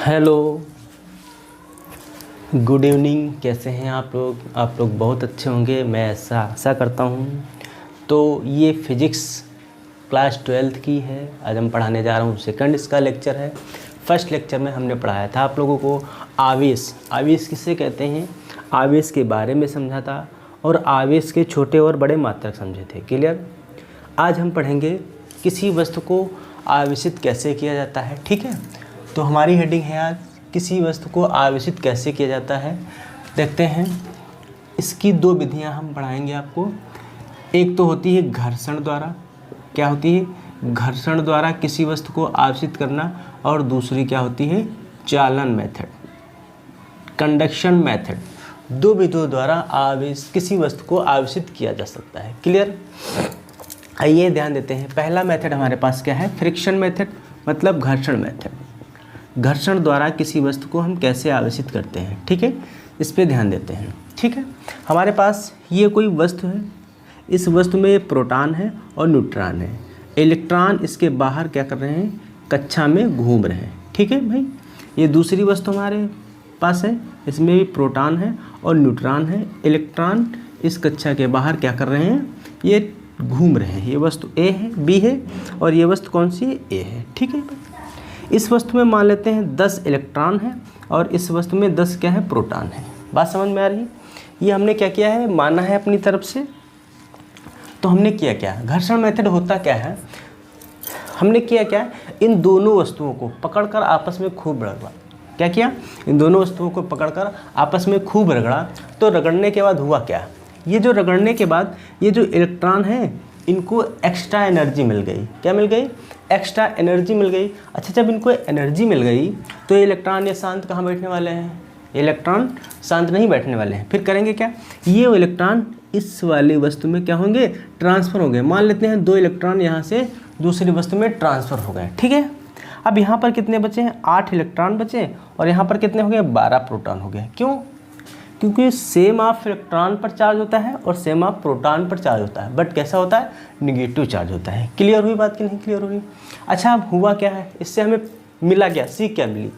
Hello, good evening. कैसे हैं आप लोग बहुत अच्छे होंगे, मैं ऐसा आशा करता हूँ। तो ये फिज़िक्स क्लास 12th की है। आज हम पढ़ाने जा रहा हूँ, सेकंड इसका लेक्चर है। फर्स्ट लेक्चर में हमने पढ़ाया था आप लोगों को आवेश किसे कहते हैं, आवेश के बारे में समझा था और आवेश के छोटे और बड़े मात्रक समझे थे। क्लियर। आज हम पढ़ेंगे किसी वस्तु को आवेशित कैसे किया जाता है। ठीक है, तो हमारी हेडिंग है आज किसी वस्तु को आवेशित कैसे किया जाता है। देखते हैं, इसकी दो विधियां हम पढ़ाएंगे आपको। एक तो होती है घर्षण द्वारा, क्या होती है, घर्षण द्वारा किसी वस्तु को आवेशित करना, और दूसरी क्या होती है, चालन मेथड, कंडक्शन मेथड। दो विधियों द्वारा किसी वस्तु को आवेशित किया जा सकता है। क्लियर। आइए ध्यान देते हैं। पहला मेथड हमारे पास क्या है, फ्रिक्शन मेथड, मतलब घर्षण मेथड। घर्षण द्वारा किसी वस्तु को हम कैसे आवेशित करते हैं। ठीक है, इस पे ध्यान देते हैं। ठीक है, हमारे पास ये कोई वस्तु है, इस वस्तु में प्रोटॉन है और न्यूट्रॉन है। इलेक्ट्रॉन इसके बाहर क्या कर रहे हैं, कक्षा में घूम रहे हैं। ठीक है भाई, ये दूसरी वस्तु हमारे पास है, इसमें भी प्रोटॉन है और न्यूट्रॉन है। इलेक्ट्रॉन इस कक्षा के बाहर क्या कर रहे हैं, ये घूम रहे हैं। ये वस्तु ए है, बी है, और ये वस्तु कौन सी है, ए है। ठीक है, इस वस्तु में मान लेते हैं 10 इलेक्ट्रॉन है और इस वस्तु में 10 क्या है, प्रोटॉन है। बात समझ में आ रही है। ये हमने क्या किया है, माना है अपनी तरफ से। तो हमने किया क्या, घर्षण मेथड होता क्या है, हमने किया क्या, इन दोनों वस्तुओं को पकड़कर आपस में खूब रगड़ा। क्या किया, इन दोनों वस्तुओं को पकड़कर आपस में खूब रगड़ा। तो रगड़ने के बाद हुआ क्या, ये जो रगड़ने के बाद ये जो इलेक्ट्रॉन है इनको एक्स्ट्रा एनर्जी मिल गई। क्या मिल गई, एक्स्ट्रा एनर्जी मिल गई। अच्छा, जब इनको एनर्जी मिल गई तो ये इलेक्ट्रॉन ये शांत कहाँ बैठने वाले हैं, इलेक्ट्रॉन शांत नहीं बैठने वाले हैं। फिर करेंगे क्या, ये इलेक्ट्रॉन इस वाली वस्तु में क्या होंगे, ट्रांसफ़र हो गए। मान लेते हैं 2 इलेक्ट्रॉन यहाँ से दूसरी वस्तु में ट्रांसफ़र हो गए। ठीक है, अब यहाँ पर कितने बचे हैं, 8 इलेक्ट्रॉन बचे, और यहाँ पर कितने हो गए, 12 प्रोटॉन हो गए। क्यों, क्योंकि सेम ऑफ इलेक्ट्रॉन पर चार्ज होता है और सेम ऑफ प्रोटॉन पर चार्ज होता है, बट कैसा होता है, निगेटिव चार्ज होता है। क्लियर हुई बात कि नहीं क्लियर हुई। अच्छा, अब हुआ क्या है, इससे हमें मिला क्या, सीख क्या मिली,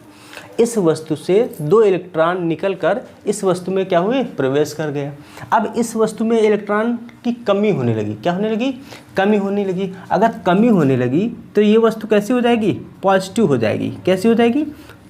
इस वस्तु से 2 इलेक्ट्रॉन निकलकर इस वस्तु में क्या हुए, प्रवेश कर गए। अब इस वस्तु में इलेक्ट्रॉन की कमी होने लगी। क्या होने लगी, कमी होने लगी। अगर कमी होने लगी तो ये वस्तु कैसी हो जाएगी, पॉजिटिव हो जाएगी। कैसी हो जाएगी,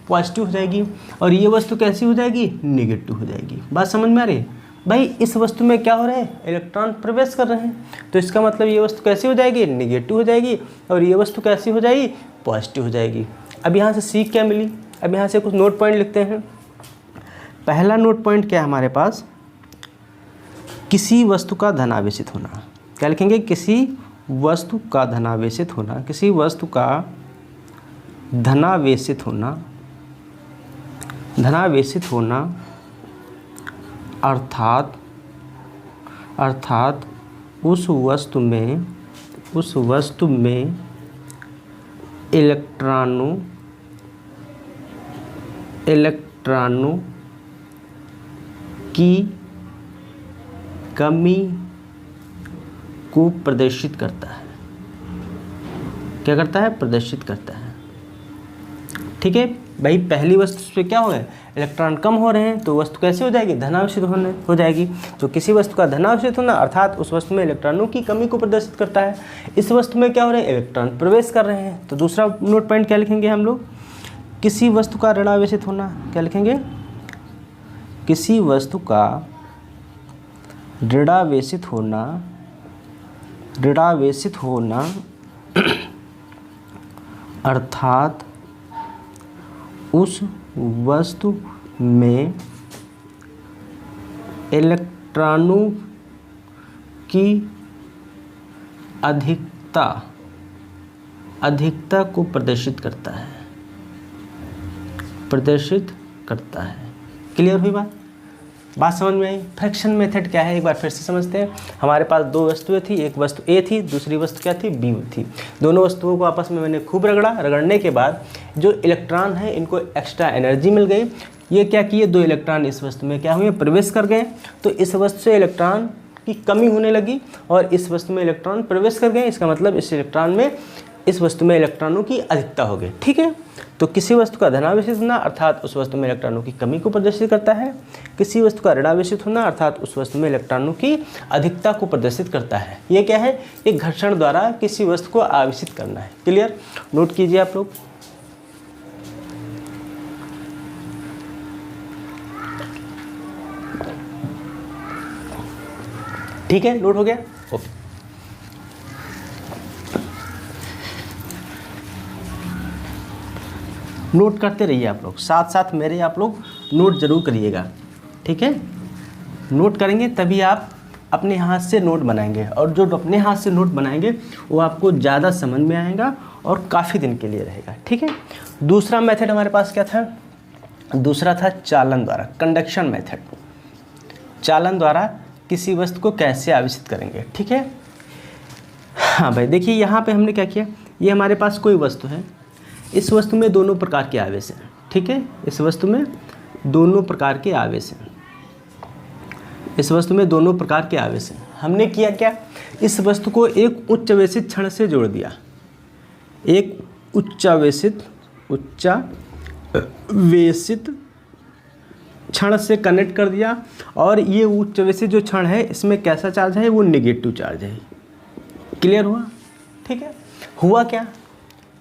पॉजिटिव हो जाएगी। और ये वस्तु कैसी हो जाएगी, निगेटिव हो जाएगी। बात समझ में आ रही है भाई। इस वस्तु में क्या हो रहे हैं, इलेक्ट्रॉन प्रवेश कर रहे हैं, तो इसका मतलब ये वस्तु कैसी हो जाएगी, निगेटिव हो जाएगी, और ये वस्तु कैसी हो जाएगी, पॉजिटिव हो जाएगी। अब यहाँ से सीख क्या मिली, अब यहाँ से कुछ नोट पॉइंट लिखते हैं। पहला नोट पॉइंट क्या है हमारे पास, किसी वस्तु का धनावेशित होना। क्या लिखेंगे, किसी वस्तु का धनावेशित होना, किसी वस्तु का धनावेशित होना, धनावेशित होना अर्थात उस वस्तु में इलेक्ट्रॉनों की कमी को प्रदर्शित करता है। क्या करता है, प्रदर्शित करता है। ठीक है भाई, पहली वस्तु पे क्या हो गया, इलेक्ट्रॉन कम हो रहे हैं, तो वस्तु कैसे हो जाएगी, धनावेशित हो जाएगी। तो किसी वस्तु का धनावेशित होना अर्थात उस वस्तु में इलेक्ट्रॉनों की कमी को प्रदर्शित करता है। इस वस्तु में क्या हो रहा है, इलेक्ट्रॉन प्रवेश कर रहे हैं। तो दूसरा नोट पॉइंट क्या लिखेंगे हम लोग, किसी वस्तु का ऋणावेशित होना। क्या लिखेंगे, किसी वस्तु का ऋणावेशित होना अर्थात उस वस्तु में इलेक्ट्रॉनों की अधिकता को प्रदर्शित करता है, क्लियर हुई बात समझ में आई। फ्रैक्शन मेथड क्या है, एक बार फिर से समझते हैं। हमारे पास 2 वस्तुएं थी, एक वस्तु ए थी, दूसरी वस्तु क्या थी, बी थी। दोनों वस्तुओं को आपस में मैंने खूब रगड़ने के बाद जो इलेक्ट्रॉन है इनको एक्स्ट्रा एनर्जी मिल गई। ये क्या किए, 2 इलेक्ट्रॉन इस वस्तु में क्या हुए, प्रवेश कर गए। तो इस वस्तु से इलेक्ट्रॉन की कमी होने लगी और इस वस्तु में इलेक्ट्रॉन प्रवेश कर गए। इसका मतलब इस इलेक्ट्रॉन में इस वस्तु में इलेक्ट्रॉनों की अधिकता होगी। ठीक है, तो किसी वस्तु का धनावेशित होना अर्थात उस वस्तु में इलेक्ट्रॉनों की कमी को प्रदर्शित करता है। किसी वस्तु का ऋणावेशित होना अर्थात उस वस्तु में इलेक्ट्रॉनों की अधिकता को प्रदर्शित करता है। ये क्या है, एक घर्षण द्वारा किसी वस्तु को आवेशित करना है। क्लियर, नोट कीजिए आप लोग। ठीक है, नोट हो गया, ओके। नोट करते रहिए आप लोग, साथ साथ मेरे आप लोग नोट जरूर करिएगा। ठीक है, नोट करेंगे तभी आप अपने हाथ से नोट बनाएंगे, और जो अपने हाथ से नोट बनाएंगे वो आपको ज़्यादा समझ में आएगा और काफ़ी दिन के लिए रहेगा। ठीक है, दूसरा मेथड हमारे पास क्या था, दूसरा था चालन द्वारा, कंडक्शन मेथड। चालन द्वारा किसी वस्तु को कैसे आवेशित करेंगे। ठीक है, हाँ भाई देखिए यहाँ पे हमने क्या किया, ये हमारे पास कोई वस्तु है, इस वस्तु में दोनों प्रकार के आवेश हैं। ठीक है, इस वस्तु में दोनों प्रकार के आवेश हैं, इस वस्तु में दोनों प्रकार के आवेश हैं। हमने किया क्या, इस वस्तु को एक उच्चावेशित क्षण से जोड़ दिया, एक उच्चावेशित क्षण से कनेक्ट कर दिया, और ये उच्चावेशित जो क्षण है इसमें कैसा चार्ज है, वो नेगेटिव चार्ज है। क्लियर हुआ। ठीक है, हुआ क्या,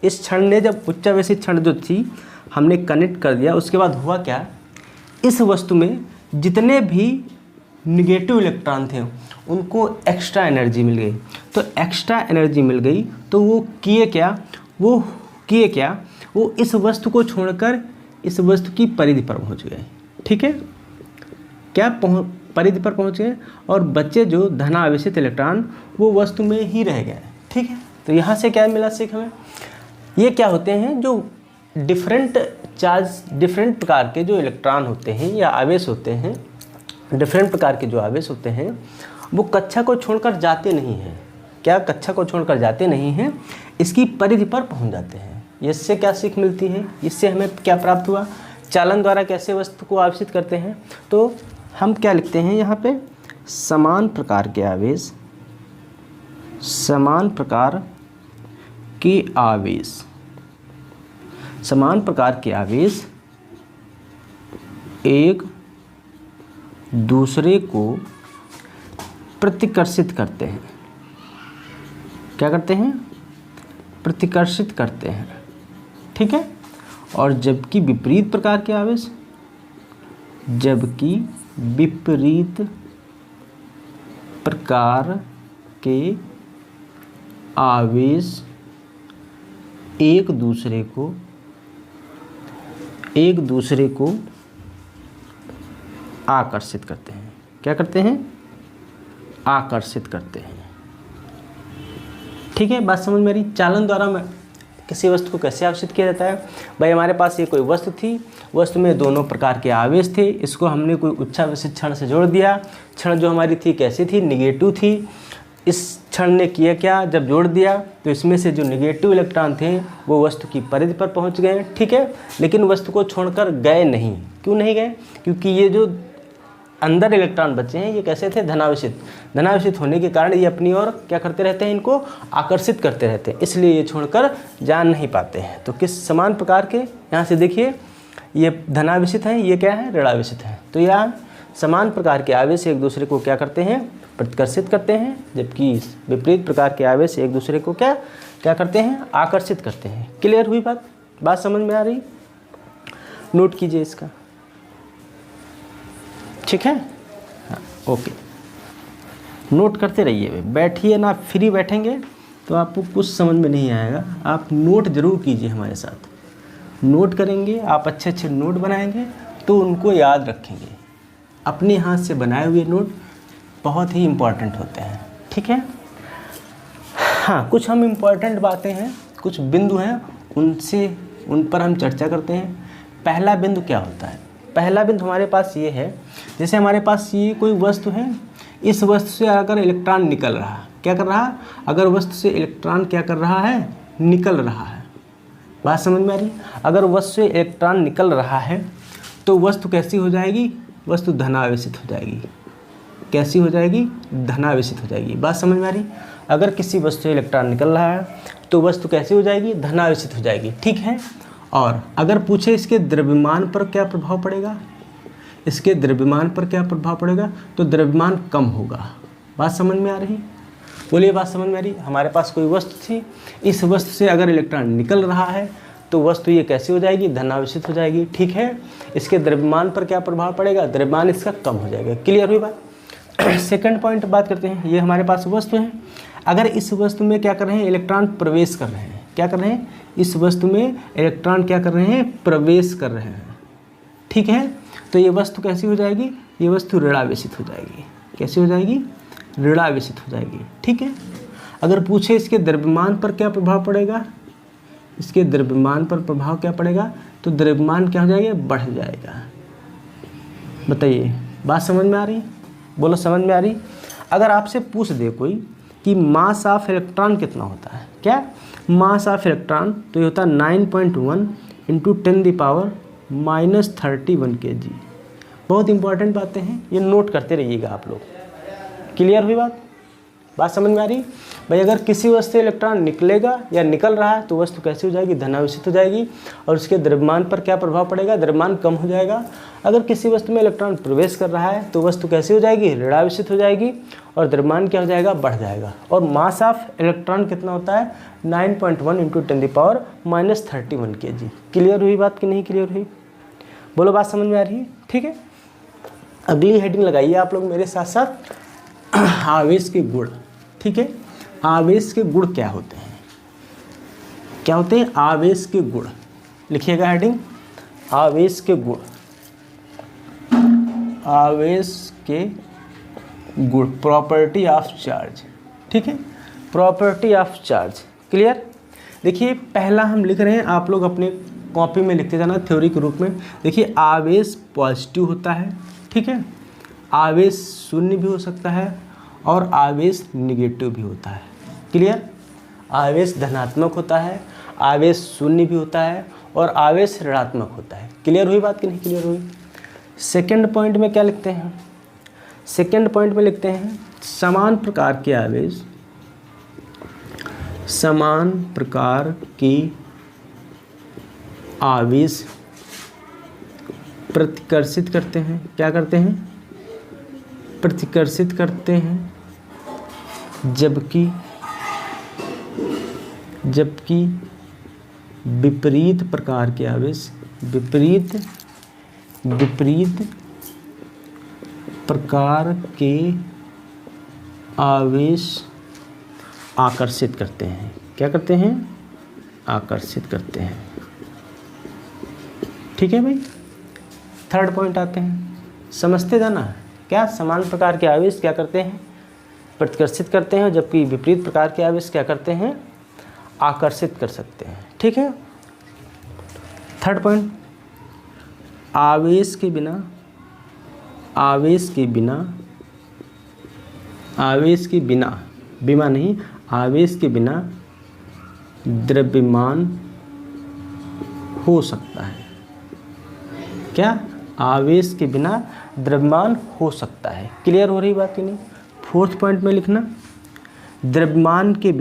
इस क्षण ने जब उच्चावेशित क्षण जो थी हमने कनेक्ट कर दिया, उसके बाद हुआ क्या, इस वस्तु में जितने भी निगेटिव इलेक्ट्रॉन थे उनको एक्स्ट्रा एनर्जी मिल गई। तो एक्स्ट्रा एनर्जी मिल गई तो वो किए क्या, वो इस वस्तु को छोड़कर इस वस्तु की परिधि पर पहुंच गए। ठीक है, क्या परिधि पर पहुंच गए, और बच्चे जो धनावेशित इलेक्ट्रॉन वो वस्तु में ही रह गए। ठीक है, तो यहाँ से क्या मिला सीख हमें, ये क्या होते हैं, जो डिफरेंट प्रकार के जो इलेक्ट्रॉन होते हैं या आवेश होते हैं, डिफरेंट प्रकार के जो आवेश होते हैं वो कक्षा को छोड़कर जाते नहीं हैं। क्या कक्षा को छोड़कर जाते नहीं हैं, इसकी परिधि पर पहुंच जाते हैं। इससे क्या सीख मिलती है, इससे हमें क्या प्राप्त हुआ, चालन द्वारा कैसे वस्तु को आवेशित करते हैं। तो हम क्या लिखते हैं यहाँ पे, समान प्रकार के आवेश, समान प्रकार के आवेश एक दूसरे को प्रतिकर्षित करते हैं। क्या करते हैं, प्रतिकर्षित करते हैं। ठीक है, और जबकि विपरीत प्रकार के आवेश, जबकि विपरीत प्रकार के आवेश एक दूसरे को आकर्षित करते हैं। क्या करते हैं, आकर्षित करते हैं। ठीक है, बात समझ में आ रही। चालन द्वारा में किसी वस्तु को कैसे आकर्षित किया जाता है, भाई हमारे पास ये कोई वस्तु थी, वस्तु में दोनों प्रकार के आवेश थे, इसको हमने कोई उच्चावेशित क्षण से जोड़ दिया। क्षण जो हमारी थी कैसी थी, निगेटिव थी। इस क्षण ने किया क्या, जब जोड़ दिया तो इसमें से जो निगेटिव इलेक्ट्रॉन थे वो वस्तु की परिधि पर पहुंच गए। ठीक है, लेकिन वस्तु को छोड़कर गए नहीं। क्यों नहीं गए, क्योंकि ये जो अंदर इलेक्ट्रॉन बचे हैं ये कैसे थे, धनावेशित होने के कारण ये अपनी ओर क्या करते रहते हैं, इनको आकर्षित करते रहते हैं, इसलिए ये छोड़कर जा नहीं पाते हैं। तो किस समान प्रकार के, यहाँ से देखिए ये धनावेशित है, ये क्या है, ऋणावेशित है। तो यहाँ समान प्रकार के आवेश एक दूसरे को क्या करते हैं, प्रतिकर्षित करते हैं, जबकि विपरीत प्रकार के आवेश एक दूसरे को क्या करते हैं, आकर्षित करते हैं। क्लियर हुई बात समझ में आ रही, नोट कीजिए इसका। ठीक है, हाँ ओके, नोट करते रहिए, बैठिए ना, फ्री बैठेंगे तो आपको कुछ समझ में नहीं आएगा। आप नोट जरूर कीजिए हमारे साथ, नोट करेंगे आप, अच्छे अच्छे नोट बनाएंगे तो उनको याद रखेंगे। अपने हाथ से बनाए हुए नोट बहुत ही इम्पॉर्टेंट होते हैं। ठीक है, हाँ कुछ हम इम्पॉर्टेंट बातें हैं, कुछ बिंदु हैं, उन पर हम चर्चा करते हैं। पहला बिंदु क्या होता है, पहला बिंदु हमारे पास ये है, जैसे हमारे पास ये कोई वस्तु है, इस वस्तु से अगर इलेक्ट्रॉन निकल रहा, क्या कर रहा, अगर वस्तु से इलेक्ट्रॉन क्या कर रहा है, निकल रहा है। बात समझ में आ रही, अगर वस्तु से इलेक्ट्रॉन निकल रहा है तो वस्तु कैसी हो जाएगी, वस्तु धनावेशित हो जाएगी। कैसी हो जाएगी, धनावेशित हो जाएगी। बात समझ में आ रही। अगर किसी वस्तु से इलेक्ट्रॉन निकल रहा है तो वस्तु कैसी हो जाएगी, धनावेशित हो जाएगी, ठीक है। और अगर पूछे इसके द्रव्यमान पर क्या प्रभाव पड़ेगा, इसके द्रव्यमान पर क्या प्रभाव पड़ेगा, तो द्रव्यमान कम होगा। बात समझ में आ रही, बोलिए बात समझ में आ रही। हमारे पास कोई वस्तु थी, इस वस्तु से अगर इलेक्ट्रॉन निकल रहा है तो वस्तु ये कैसी हो जाएगी, धनावेशित हो जाएगी, ठीक है। इसके द्रव्यमान पर क्या प्रभाव पड़ेगा, द्रव्यमान इसका कम हो जाएगा। क्लियर हुई बात। सेकंड पॉइंट बात करते हैं, ये हमारे पास वस्तु है, अगर इस वस्तु में क्या कर रहे हैं, इलेक्ट्रॉन प्रवेश कर रहे हैं, क्या कर रहे हैं, इस वस्तु में इलेक्ट्रॉन क्या कर रहे हैं, प्रवेश कर रहे हैं, ठीक है। तो ये वस्तु कैसी हो जाएगी, ये वस्तु ऋणावेशित हो जाएगी, कैसी हो जाएगी, ऋणावेशित हो जाएगी, ठीक है। अगर पूछे इसके द्रव्यमान पर क्या प्रभाव पड़ेगा, इसके द्रव्यमान पर प्रभाव क्या पड़ेगा, तो द्रव्यमान क्या हो जाएगा, बढ़ जाएगा। बताइए बात समझ में आ रही, बोलो समझ में आ रही। अगर आपसे पूछ दे कोई कि मास ऑफ इलेक्ट्रॉन कितना होता है, क्या मास ऑफ इलेक्ट्रॉन, तो ये होता है 9.1 × 10⁻³ kg। बहुत इंपॉर्टेंट बातें हैं, ये नोट करते रहिएगा आप लोग। क्लियर हुई बात, बात समझ में आ रही भाई। अगर किसी वस्तु से इलेक्ट्रॉन निकलेगा या निकल रहा है तो वस्तु कैसी हो जाएगी, धनावेशित हो जाएगी, और उसके द्रव्यमान पर क्या प्रभाव पड़ेगा, द्रव्यमान कम हो जाएगा। अगर किसी वस्तु में इलेक्ट्रॉन प्रवेश कर रहा है तो वस्तु कैसी हो जाएगी, ऋणावेशित हो जाएगी, और द्रव्यमान क्या हो जाएगा, बढ़ जाएगा। और मास ऑफ इलेक्ट्रॉन कितना होता है, 9.1 × 10⁻³ kg। क्लियर हुई बात कि नहीं क्लियर हुई, बोलो बात समझ में आ रही है, ठीक है। अगली हेडिंग लगाइए आप लोग मेरे साथ साथ, आवेश के गुण, ठीक है। आवेश के गुण क्या होते हैं, क्या होते हैं, आवेश के गुण, लिखिएगा हेडिंग, आवेश के गुण, आवेश के गुण, प्रॉपर्टी ऑफ चार्ज, ठीक है, प्रॉपर्टी ऑफ चार्ज। क्लियर। देखिए पहला हम लिख रहे हैं, आप लोग अपने कॉपी में लिखते जाना थ्योरी के रूप में। देखिए आवेश पॉजिटिव होता है, ठीक है, आवेश शून्य भी हो सकता है, और आवेश निगेटिव भी होता है। क्लियर। आवेश धनात्मक होता है, आवेश शून्य भी होता है, और आवेश ऋणात्मक होता है। क्लियर हुई बात कि नहीं क्लियर हुई। सेकंड पॉइंट में क्या लिखते हैं, सेकंड पॉइंट में लिखते हैं समान प्रकार के आवेश, समान प्रकार की आवेश प्रतिकर्षित करते हैं, क्या करते हैं, प्रतिकर्षित करते हैं, जबकि विपरीत प्रकार के आवेश, विपरीत प्रकार के आवेश आकर्षित करते हैं, क्या करते हैं, आकर्षित करते हैं, ठीक है भाई। थर्ड पॉइंट आते हैं, समझते जाना, क्या समान प्रकार के आवेश क्या करते हैं, प्रतिकर्षित करते हैं, जबकि विपरीत प्रकार के आवेश क्या करते हैं, आकर्षित कर सकते हैं, ठीक है। थर्ड पॉइंट, आवेश के बिना द्रव्यमान हो सकता है, क्या, आवेश के बिना द्रव्यमान हो सकता है। क्लियर हो रही बात कि नहीं। फोर्थ पॉइंट में लिखना, द्रव्यमान के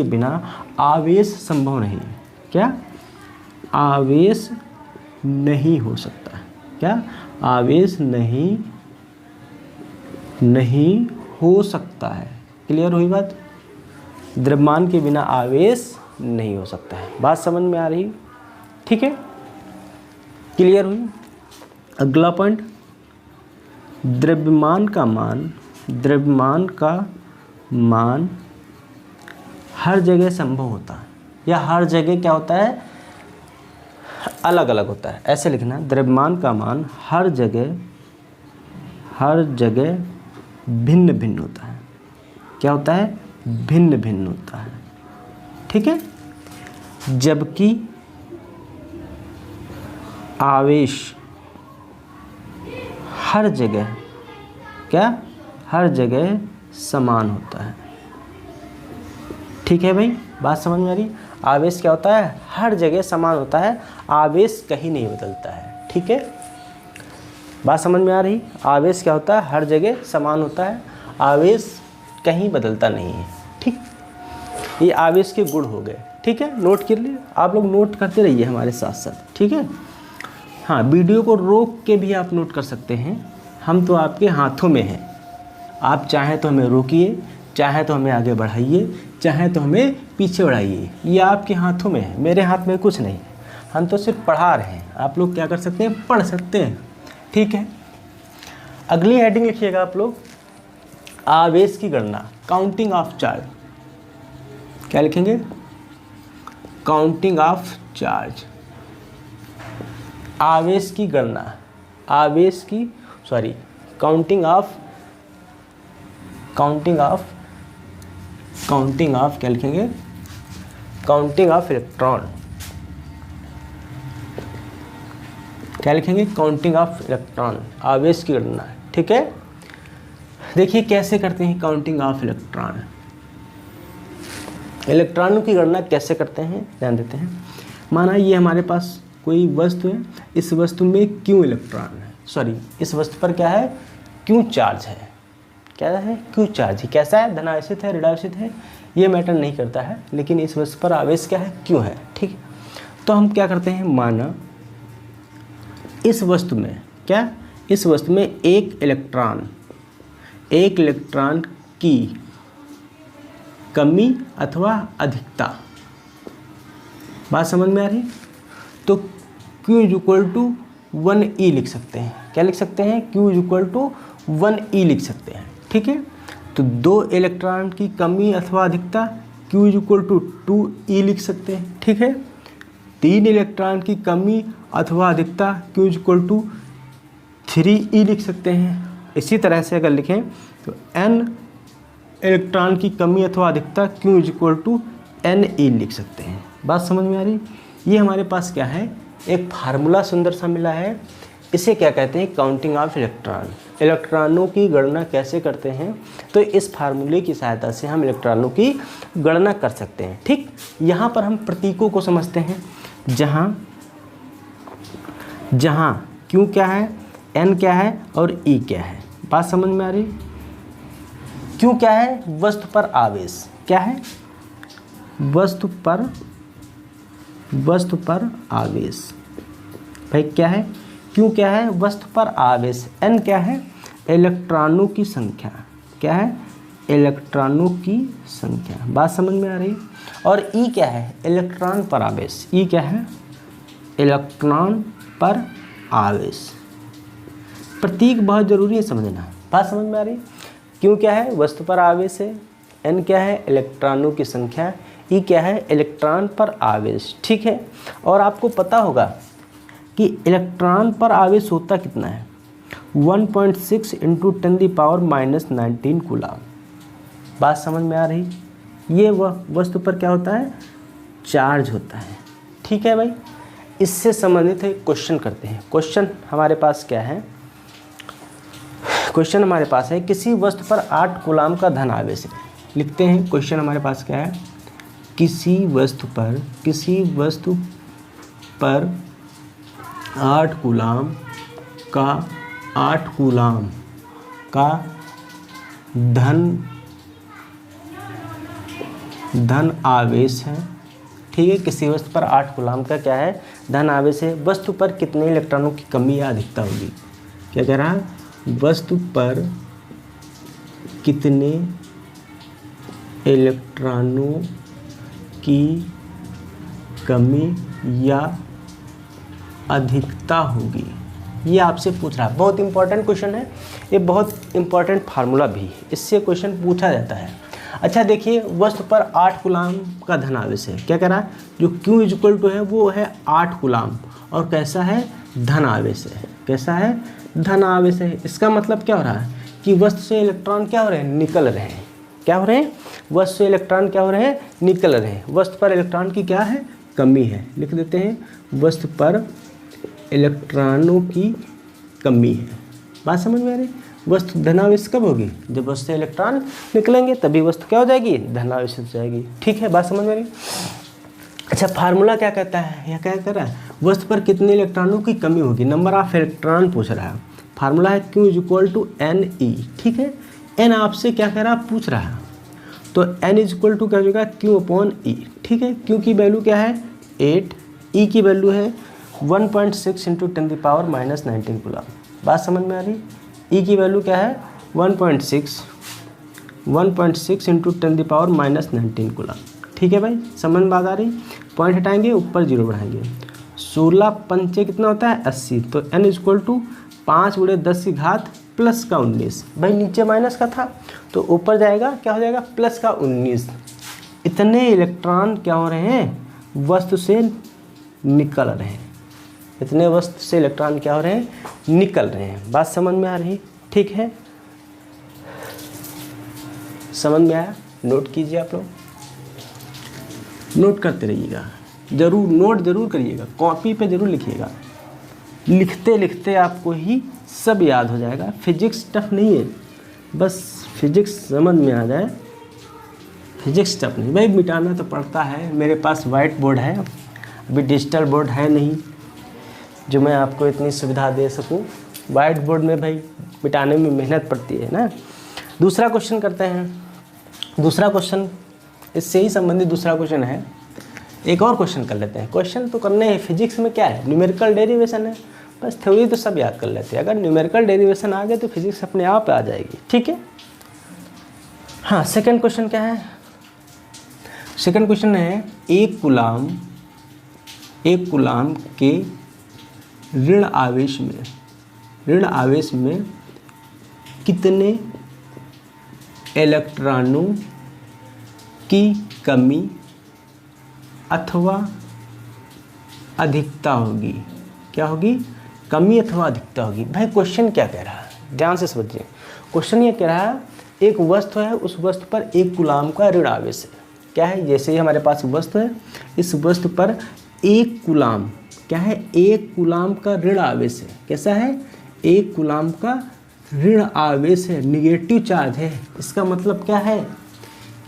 बिना आवेश संभव नहीं, क्या, आवेश नहीं हो सकता, क्या, आवेश नहीं हो सकता है। क्लियर हुई बात, द्रव्यमान के बिना आवेश नहीं हो सकता है। बात समझ में आ रही, ठीक है, क्लियर हुई। अगला पॉइंट, द्रव्यमान का मान हर जगह संभव होता है, या हर जगह क्या होता है, अलग अलग होता है। ऐसे लिखना, द्रव्यमान का मान हर जगह भिन्न भिन्न होता है, क्या होता है, भिन्न भिन्न होता है, ठीक है। जबकि आवेश हर जगह, क्या, हर जगह समान होता है, ठीक है भाई। बात समझ में आ रही। आवेश क्या होता है, हर जगह समान होता है, आवेश कहीं नहीं बदलता है, ठीक है। बात समझ में आ रही? आवेश क्या होता है? हर जगह समान होता है, आवेश कहीं बदलता नहीं है। ठीक, ये आवेश के गुण हो गए। ठीक है, नोट कर लिए आप लोग, नोट करते रहिए हमारे साथ साथ। ठीक है, हाँ, वीडियो को रोक के भी आप नोट कर सकते हैं, हम तो आपके हाथों में हैं। आप चाहें तो हमें रोकिए, चाहे तो हमें आगे बढ़ाइए, चाहे तो हमें पीछे बढ़ाइए, ये आपके हाथों में है, मेरे हाथ में कुछ नहीं है। हम तो सिर्फ पढ़ा रहे हैं, आप लोग क्या कर सकते हैं? पढ़ सकते हैं। ठीक है, अगली हेडिंग लिखिएगा आप लोग, आवेश की गणना, काउंटिंग ऑफ चार्ज। क्या लिखेंगे? काउंटिंग ऑफ चार्ज, आवेश की गणना, आवेश की काउंटिंग ऑफ क्या लिखेंगे? Counting of electron. क्या लिखेंगे? काउंटिंग ऑफ इलेक्ट्रॉन, आवेश की गणना। ठीक है, देखिए कैसे करते हैं काउंटिंग ऑफ इलेक्ट्रॉन। इलेक्ट्रॉनों की गणना कैसे करते हैं ध्यान देते हैं। माना ये हमारे पास कोई वस्तु है, इस वस्तु में क्यू इलेक्ट्रॉन है, इस वस्तु पर क्या है? क्यू चार्ज है। क्या है? क्यू चार्ज है। कैसा है? धनावेशित है, ऋणावेशित है, ये मैटर नहीं करता है, लेकिन इस वस्तु पर आवेश क्या है? क्यू है। ठीक है, तो हम क्या करते हैं? माना इस वस्तु में क्या? इस वस्तु में एक इलेक्ट्रॉन की कमी अथवा अधिकता, बात समझ में आ रही? तो Q = 1e लिख सकते हैं। क्या लिख सकते हैं? Q = 1e लिख सकते हैं। ठीक है, तो 2 इलेक्ट्रॉन की कमी अथवा अधिकता Q = 2e लिख सकते हैं। ठीक है, 3 इलेक्ट्रॉन की कमी अथवा अधिकता Q = 3e लिख सकते हैं। इसी तरह से अगर लिखें तो n इलेक्ट्रॉन की कमी अथवा अधिकता Q = ne लिख सकते हैं। बात समझ में आ रही? ये हमारे पास क्या है? एक फार्मूला सुंदर सा मिला है, इसे क्या कहते हैं? Counting of electron. इलेक्ट्रॉनों की गणना कैसे करते हैं? तो इस फार्मूले की सहायता से हम इलेक्ट्रॉनों की गणना कर सकते हैं। ठीक, यहाँ पर हम प्रतीकों को समझते हैं, जहाँ Q क्या है, N क्या है और E क्या है। बात समझ में आ रही? Q क्या है? वस्तु पर आवेश। क्या है? वस्तु पर आवेश। भाई क्या है? Q क्या है? वस्तु पर आवेश। N क्या है? इलेक्ट्रॉनों की संख्या। क्या है? इलेक्ट्रॉनों की संख्या। बात समझ में आ रही? और E क्या है? इलेक्ट्रॉन पर आवेश। E क्या है? इलेक्ट्रॉन पर आवेश। प्रतीक बहुत ज़रूरी है समझना। बात समझ में आ रही? Q क्या है? वस्तु पर आवेश है। N क्या है? इलेक्ट्रॉनों की संख्या। E क्या है? इलेक्ट्रॉन पर आवेश। ठीक है, और आपको पता होगा कि इलेक्ट्रॉन पर आवेश होता कितना है? 1.6 × 10⁻⁻19 कूलम। बात समझ में आ रही? ये वह वस्तु पर क्या होता है? चार्ज होता है। ठीक है भाई, इससे संबंधित एक क्वेश्चन करते हैं। क्वेश्चन हमारे पास क्या है? क्वेश्चन हमारे पास है, किसी वस्तु पर 8 कूलम का धन आवेश है। लिखते हैं क्वेश्चन हमारे पास क्या है? किसी वस्तु पर 8 कूलम का धन आवेश है। ठीक है, किसी वस्तु पर 8 कूलम का क्या है? धन आवेश है। वस्तु पर कितने इलेक्ट्रॉनों की कमी या अधिकता होगी? क्या कह रहा है? वस्तु पर कितने इलेक्ट्रॉनों की कमी या अधिकता होगी, ये आपसे पूछ रहा है। बहुत इंपॉर्टेंट क्वेश्चन है, ये बहुत इंपॉर्टेंट फार्मूला भी है, इससे क्वेश्चन पूछा जाता है। अच्छा देखिए, वस्तु पर 8 कूलम का धन आवेश है। क्या कह रहा है? जो Q = है वो है 8 कूलम, और कैसा है? धन आवेश है। कैसा है? धन आवेश है। इसका मतलब क्या हो रहा है कि वस्तु से इलेक्ट्रॉन क्या हो रहे हैं? निकल रहे हैं। क्या हो रहे हैं? वस्तु से इलेक्ट्रॉन क्या हो रहे हैं? निकल रहे हैं। वस्तु पर इलेक्ट्रॉन की क्या है? कमी है। लिख देते हैं, वस्तु पर इलेक्ट्रॉनों की कमी है। बात समझ में आ रही? वस्तु धनावेश कब होगी? जब वस्तु से इलेक्ट्रॉन निकलेंगे तभी वस्तु क्या हो जाएगी? धनावेश हो जाएगी। ठीक है, बात समझ में आ रही? अच्छा, फार्मूला क्या कहता है? यह क्या कह रहा है? वस्तु पर कितने इलेक्ट्रॉनों की कमी होगी? नंबर ऑफ इलेक्ट्रॉन पूछ रहा है। फार्मूला है Q is equal to N E, ठीक है। एन आपसे क्या कह रहा है, पूछ रहा है, तो एन इज इक्वल टू क्या हो जाएगा, Q अपॉन ई, ठीक है। Q की वैल्यू क्या है 8, ई की वैल्यू है 1.6 into 10 the power minus 19 coulomb. बात समझ में आ रही, ई की वैल्यू क्या है 1.6 into 10 the power minus 19 coulomb, ठीक है भाई, समझ में बात आ रही। पॉइंट हटाएंगे, ऊपर जीरो बढ़ाएंगे, 16 पंचे कितना होता है 80, तो n इज इक्वल टू 5 × 10 की घात प्लस का 19, भाई नीचे माइनस का था तो ऊपर जाएगा क्या हो जाएगा प्लस का 19। इतने इलेक्ट्रॉन क्या हो रहे हैं, वस्तु से निकल रहे हैं, इतने वस्तु से इलेक्ट्रॉन क्या हो रहे हैं, निकल रहे हैं। बात समझ में आ रही, ठीक है, समझ में आया, नोट कीजिए आप लोग, नोट करते रहिएगा, जरूर नोट जरूर करिएगा, कॉपी पे जरूर लिखिएगा, लिखते लिखते आपको ही सब याद हो जाएगा। फिजिक्स टफ नहीं है, बस फिजिक्स समझ में आ जाए, फिजिक्स टफ नहीं भाई, मिटाना तो पड़ता है। मेरे पास वाइट बोर्ड है, अभी डिजिटल बोर्ड है नहीं जो मैं आपको इतनी सुविधा दे सकूं। वाइट बोर्ड में भाई मिटाने में मेहनत पड़ती है ना। दूसरा क्वेश्चन करते हैं, दूसरा क्वेश्चन इससे ही संबंधित दूसरा क्वेश्चन है, एक और क्वेश्चन कर लेते हैं। क्वेश्चन तो करने हैं, फिजिक्स में क्या है, न्यूमेरिकल डेरिवेशन है, बस थ्योरी तो सब याद कर लेते हैं, अगर न्यूमेरिकल डेरिवेशन आ गए तो फिजिक्स अपने आप आ जाएगी, ठीक है। हाँ, सेकंड क्वेश्चन क्या है, सेकंड क्वेश्चन है एक कूलाम के ऋण आवेश में कितने इलेक्ट्रॉनों की कमी अथवा अधिकता होगी, क्या होगी, कमी अथवा अधिकता होगी। भाई क्वेश्चन क्या कह रहा है, ध्यान से समझिए। क्वेश्चन ये कह रहा है एक वस्तु है, उस वस्तु पर एक कूलाम का ऋण आवेश है, क्या है, जैसे ही हमारे पास वस्तु है, इस वस्तु पर एक कूलाम क्या है, एक कूलाम का ऋण आवेश है, कैसा है, एक कूलाम का ऋण आवेश है, निगेटिव चार्ज है। इसका मतलब क्या है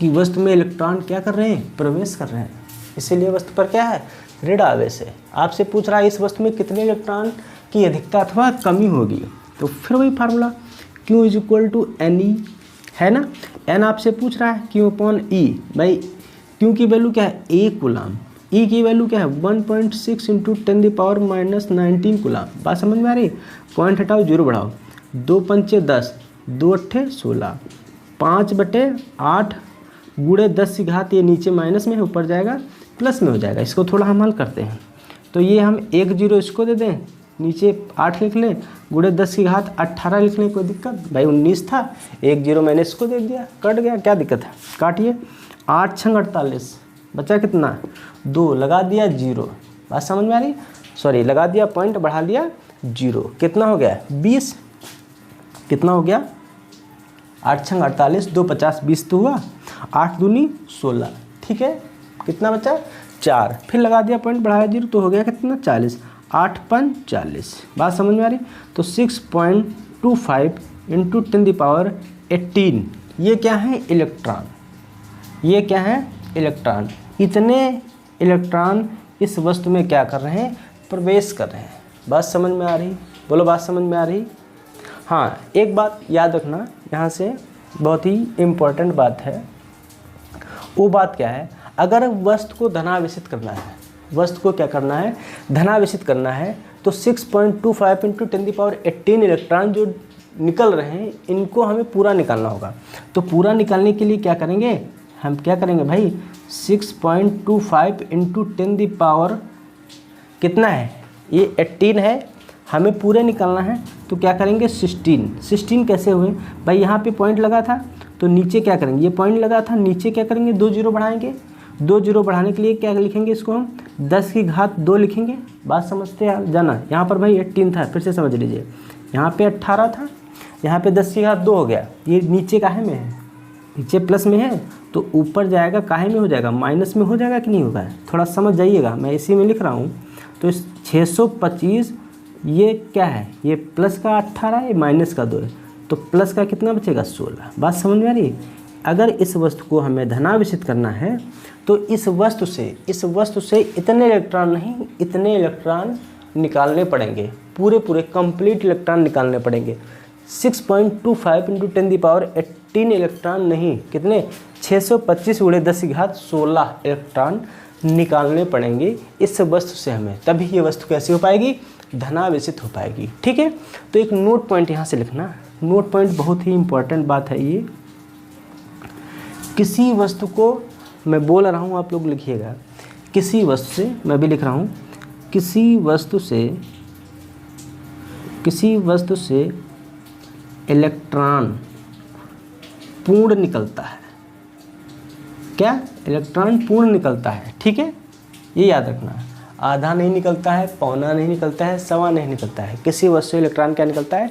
कि वस्तु में इलेक्ट्रॉन क्या कर रहे हैं, प्रवेश कर रहे हैं, इसीलिए वस्तु पर क्या है, ऋण आवेश है। आपसे पूछ रहा है इस वस्तु में कितने इलेक्ट्रॉन की अधिकता अथवा कमी होगी, तो फिर वही formula Q is equal to N E है ना। एन आपसे पूछ रहा है Q अपॉन ई, भाई Q की वैल्यू क्या है, एक कूलाम, ई की वैल्यू क्या है 1.6 into 10 the power minus 19 coulomb. बात समझ में आ रही, पॉइंट हटाओ जीरो बढ़ाओ, 2 पंचे 10, 2 अट्ठे 16, 5/8 × 10 की घात, ये नीचे माइनस में है, ऊपर जाएगा प्लस में हो जाएगा। इसको थोड़ा हम हल करते हैं, तो ये हम 1 0 इसको दे दें, नीचे 8 लिख लें, × 10 की घात 18 लिख लें, कोई दिक्कत, भाई 19 था, 1 0 मैंने इसको दे दिया, कट गया, क्या दिक्कत है, काटिए, 8 × 48 बचा कितना 2, लगा दिया 0। बात समझ में आ रही, सॉरी लगा दिया पॉइंट, बढ़ा लिया 0, कितना हो गया 20, कितना हो गया 8 × 48, 2 50 20 तो हुआ, 8 दूनी 16, ठीक है, कितना बचा 4, फिर लगा दिया पॉइंट, बढ़ाया 0, तो हो गया कितना 40, 8 5 40। बात समझ में आ रही, तो 6.25 इंटू 10 द पावर 18, ये क्या है इलेक्ट्रॉन, ये क्या है इलेक्ट्रॉन। इतने इलेक्ट्रॉन इस वस्तु में क्या कर रहे हैं, प्रवेश कर रहे हैं। बात समझ में आ रही, बोलो बात समझ में आ रही। हाँ, एक बात याद रखना यहाँ से, बहुत ही इम्पोर्टेंट बात है। वो बात क्या है, अगर वस्तु को धनावेशित करना है, वस्तु को क्या करना है, धनावेशित करना है, तो 6.25 इंटू 10 द पावर 18 इलेक्ट्रॉन जो निकल रहे हैं, इनको हमें पूरा निकालना होगा। तो पूरा निकालने के लिए क्या करेंगे, हम क्या करेंगे भाई, 6.25 इंटू 10 द पावर कितना है, ये 18 है, हमें पूरे निकालना है, तो क्या करेंगे 16 कैसे हुए भाई, यहाँ पे पॉइंट लगा था, तो नीचे क्या करेंगे, ये पॉइंट लगा था, नीचे क्या करेंगे 2 0 बढ़ाएंगे, 2 0 बढ़ाने के लिए क्या लिखेंगे, इसको हम 10 की घात 2 लिखेंगे। बात समझते हैं जाना, यहाँ पर भाई 18 था, फिर से समझ लीजिए, यहाँ पे 18 था, यहाँ पे 10 की घात 2 हो गया, ये नीचे काहे में है, नीचे प्लस में है, तो ऊपर जाएगा काहे में हो जाएगा, माइनस में हो जाएगा कि नहीं होगा, थोड़ा समझ जाइएगा, मैं इसी में लिख रहा हूँ। तो इस 625 ये क्या है, ये प्लस का 18 ये माइनस का 2 है, तो प्लस का कितना बचेगा 16। बात समझ में आ रही, अगर इस वस्तु को हमें धनावेशित करना है, तो इस वस्तु से इतने इलेक्ट्रॉन नहीं, इतने इलेक्ट्रॉन निकालने पड़ेंगे, पूरे कंप्लीट इलेक्ट्रॉन निकालने पड़ेंगे। 6.25 × 10⁻18 इलेक्ट्रॉन नहीं, कितने 625 × 10⁻16 इलेक्ट्रॉन निकालने पड़ेंगे इस वस्तु से हमें, तभी ये वस्तु कैसे हो पाएगी, धनावेशित हो पाएगी। ठीक है, तो एक नोट पॉइंट यहाँ से लिखना, नोट पॉइंट बहुत ही इंपॉर्टेंट बात है ये। किसी वस्तु को मैं बोल रहा हूँ, आप लोग लिखिएगा, किसी वस्तु से, मैं भी लिख रहा हूँ, किसी वस्तु से इलेक्ट्रॉन पूर्ण निकलता है। क्या? इलेक्ट्रॉन पूर्ण निकलता है। ठीक है, ये याद रखना, आधा नहीं निकलता है, पौना नहीं निकलता है, सवा नहीं निकलता है। किसी वस्तु से इलेक्ट्रॉन क्या निकलता है,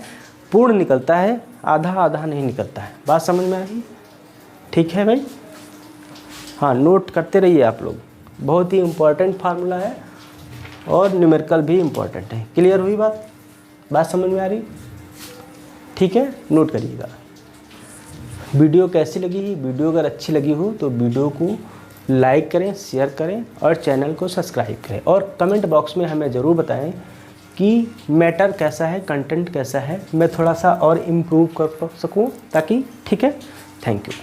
पूर्ण निकलता है, आधा आधा नहीं निकलता है। बात समझ में आ रही? ठीक है भाई, हाँ, नोट करते रहिए आप लोग, बहुत ही इम्पोर्टेंट फार्मूला है और न्यूमेरिकल भी इम्पोर्टेंट है। क्लियर हुई बात? बात समझ में आ रही? ठीक है, नोट करिएगा। वीडियो कैसी लगी? वीडियो अगर अच्छी लगी हो तो वीडियो को लाइक करें, शेयर करें और चैनल को सब्सक्राइब करें, और कमेंट बॉक्स में हमें ज़रूर बताएं कि मैटर कैसा है, कंटेंट कैसा है, मैं थोड़ा सा और इम्प्रूव कर सकूं ताकि। ठीक है, थैंक यू।